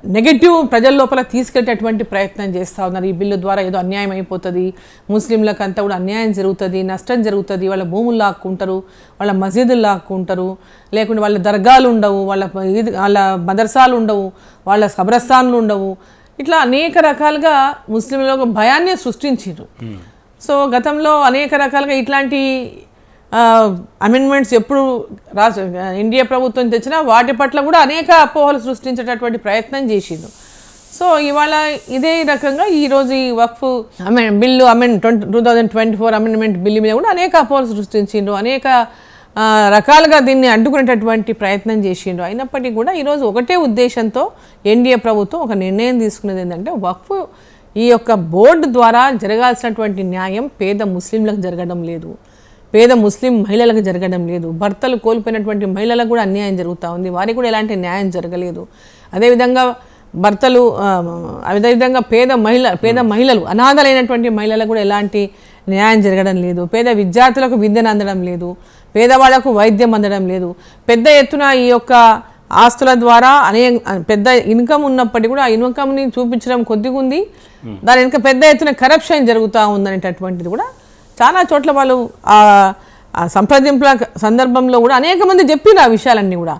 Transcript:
Negative ప్రజల లోపల తీసుకెళ్ళేటటువంటి ప్రయత్నం చేస్తూ ఉన్నారు. ఈ బిల్లు ద్వారా ఏదో అన్యాయం అయిపోతుంది, ముస్లింలకు అంతా కూడా అన్యాయం జరుగుతుంది, నష్టం జరుగుతుంది, వాళ్ళ భూములు లాక్కుంటారు, వాళ్ళ మసీదులు లాక్కుంటారు, లేకుంటే వాళ్ళ దర్గాలు ఉండవు, వాళ్ళ మదర్సాలు ఉండవు, వాళ్ళ కబ్రస్థాన్లు ఉండవు, ఇట్లా అనేక రకాలుగా ముస్లింలకు ఒక భయాన్ని సృష్టించారు. సో గతంలో అనేక రకాలుగా ఇట్లాంటి అమెండ్మెంట్స్ ఎప్పుడు ఇండియా ప్రభుత్వం తెచ్చినా వాటి పట్ల కూడా అనేక అపోహలు సృష్టించేటటువంటి ప్రయత్నం చేసిండు. సో ఇవాళ ఇదే రకంగా ఈరోజు ఈ వక్ఫ్ బిల్లు 2024 అమెండ్మెంట్ బిల్లు మీద కూడా అనేక అపోహలు సృష్టించిండ్రు, అనేక రకాలుగా దీన్ని అడ్డుకునేటటువంటి ప్రయత్నం చేసిండ్రు. అయినప్పటికీ కూడా ఈరోజు ఒకటే ఉద్దేశంతో ఎన్డీఏ ప్రభుత్వం ఒక నిర్ణయం తీసుకునేది ఏంటంటే వక్ఫ్ ఈ యొక్క బోర్డు ద్వారా జరగాల్సినటువంటి న్యాయం పేద ముస్లింలకు జరగడం లేదు, పేద ముస్లిం మహిళలకు జరగడం లేదు, భర్తలు కోల్పోయినటువంటి మహిళలకు కూడా అన్యాయం జరుగుతూ ఉంది, వారికి కూడా ఎలాంటి న్యాయం జరగలేదు. అదేవిధంగా భర్తలు అదేవిధంగా పేద మహిళలు అనాథలైనటువంటి మహిళలకు కూడా ఎలాంటి న్యాయం జరగడం లేదు, పేద విద్యార్థులకు విద్యను అందడం లేదు, పేదవాళ్లకు వైద్యం అందడం లేదు. పెద్ద ఎత్తున ఈ యొక్క ఆస్తుల ద్వారా పెద్ద ఇన్కమ్ ఉన్నప్పటికీ కూడా ఆ ఇన్కమ్ని చూపించడం కొద్దిగా ఉంది, దాని వెనుక పెద్ద ఎత్తున కరప్షన్ జరుగుతూ ఉందనేటటువంటిది కూడా చాలా చోట్ల వాళ్ళు ఆ సంప్రదింపుల సందర్భంలో కూడా అనేక మంది చెప్పిన ఆ విషయాలన్నీ కూడా.